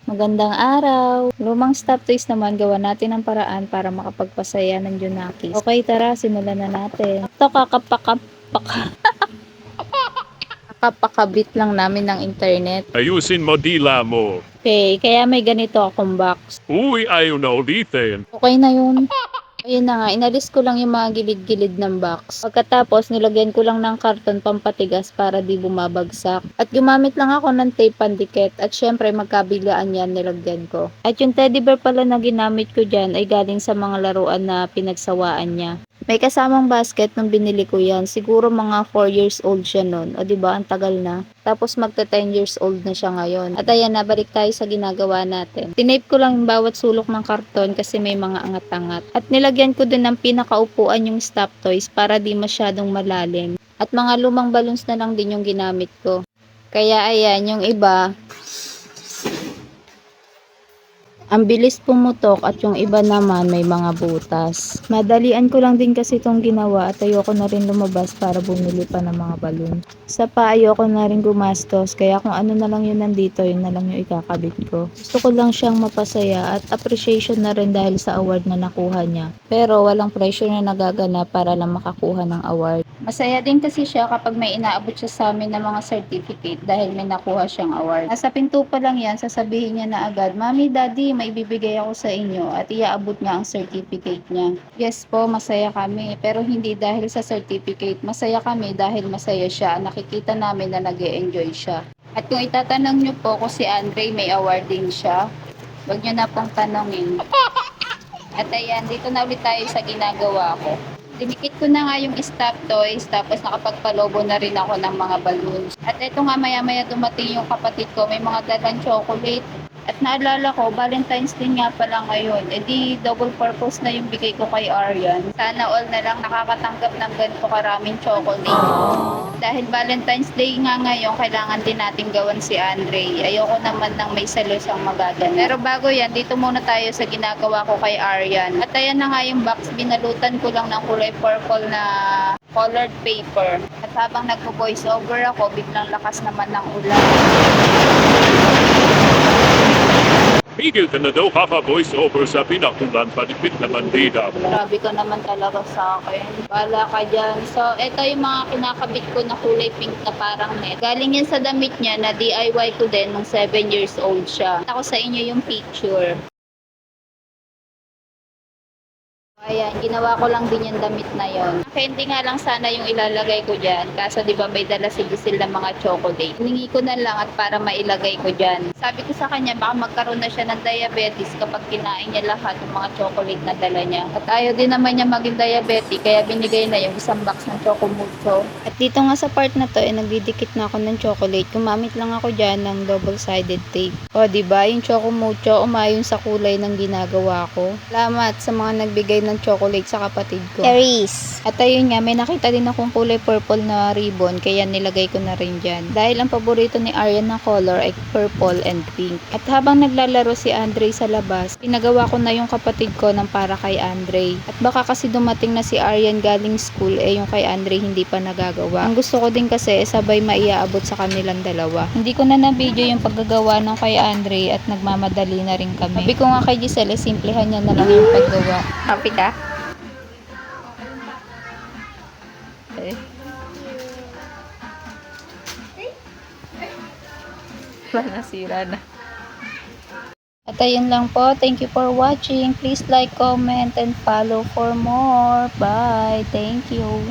Magandang araw! Lumang stop toys naman, gawa natin ang paraan para makapagpasaya ng Junakis. Okay, tara, simulan na natin. Ito, kakapakabit lang namin ng internet. Ayusin mo dila mo. Okay, kaya may ganito akong box. Uy, ayaw na ulitin. Okay na yun. Ayun na nga, inalis ko lang yung mga gilid-gilid ng box. Pagkatapos, nilagyan ko lang ng karton pampatigas para di bumabagsak. At gumamit lang ako ng tape pandikit. At syempre, magkabilaan yan nilagyan ko. At yung teddy bear pala na ginamit ko dyan ay galing sa mga laruan na pinagsawaan niya. May kasamang basket nung binili ko yan. Siguro mga 4 years old siya nun. O diba, ang tagal na. Tapos magta 10 years old na siya ngayon. At ayan na, balik tayo sa ginagawa natin. Tinape ko lang yung bawat sulok ng karton kasi may mga angat-angat. At nilagyan ko din ng pinakaupuan yung stop toys para di masyadong malalim. At mga lumang balloons na lang din yung ginamit ko. Kaya ayan, yung iba, ang bilis pumutok at yung iba naman may mga butas. Madalian ko lang din kasi itong ginawa at ayoko na rin lumabas para bumili pa ng mga balloon. Sa pa ayoko na rin gumastos kaya kung ano na lang yun nandito yun na lang yung ikakabit ko. Gusto ko lang siyang mapasaya at appreciation na rin dahil sa award na nakuha niya. Pero walang pressure na nagaganap para lang makakuha ng award. Masaya din kasi siya kapag may inaabot siya sa amin ng mga certificate dahil may nakuha siyang award. Nasa pinto pa lang yan, sasabihin niya na agad, Mami, Daddy, may bibigay ako sa inyo at iaabot niya ang certificate niya. Yes po, masaya kami. Pero hindi dahil sa certificate, masaya kami dahil masaya siya. Nakikita namin na nag-e-enjoy siya. At kung itatanong niyo po kung si Andre may award din siya, huwag niyo na pong tanongin. At ayan, dito na ulit tayo sa ginagawa ko. Dinikit ko na nga yung stop toys, tapos nakapagpalobo na rin ako ng mga balloons. At ito nga maya-maya dumating yung kapatid ko, may mga dalang chocolate. At naalala ko, Valentine's Day nga pala ngayon. E di double purpose na yung bigay ko kay Aryan. Sana all na lang nakakatanggap ng ganito karaming chocolate. Dahil Valentine's Day nga ngayon, kailangan din natin gawan si Andre. Ayoko naman ng may selos ang magaganda. Pero bago yan, dito muna tayo sa ginagawa ko kay Aryan. At ayan na nga yung box, binalutan ko lang ng kulay purple na colored paper. At habang nagpo-voice over ako, biglang lakas naman ng ulan. Miguel ka na daw voice over sa pinakulan panipit na bandida. Grabe ka naman talaga sa akin. Bala ka dyan. So, ito yung mga kinakabit ko na kulay pink na parang net. Galing yan sa damit niya na DIY ko din nung 7 years old siya. Ako sa inyo yung picture. Ayan, ginawa ko lang din yung damit na yon. Hindi nga lang sana yung ilalagay ko dyan. Kaso di ba may dala si Giselle ng mga chocolate. Hiningi ko na lang at para mailagay ko dyan. Sabi ko sa kanya baka magkaroon na siya ng diabetes kapag kinain niya lahat ng mga chocolate na dala niya. At ayaw din naman niya maging diabetic kaya binigay na yung isang box ng Chocomucho. At dito nga sa part na to nagdidikit na ako ng chocolate. Gumamit lang ako dyan ng double-sided tape. O di ba yung Chocomucho umayon sa kulay ng ginagawa ko. Salamat sa mga nagbigay ng chocolate sa kapatid ko. Charis. At ayun nga, may nakita din akong kulay purple na ribbon, kaya nilagay ko na rin dyan. Dahil ang paborito ni Aryan na color ay purple and pink. At habang naglalaro si Andre sa labas, pinagawa ko na yung kapatid ko ng para kay Andre. At baka kasi dumating na si Aryan galing school, yung kay Andre hindi pa nagagawa. Ang gusto ko din kasi sabay maiaabot sa kanilang dalawa. Hindi ko na na-video yung paggagawa ng kay Andre at nagmamadali na rin kami. Sabi ko nga kay Giselle, simplihan niya na lang yung paggawa. Happy ka? Nasira na. At ayun lang po. Thank you for watching. Please like, comment, and follow for more. Bye. Thank you.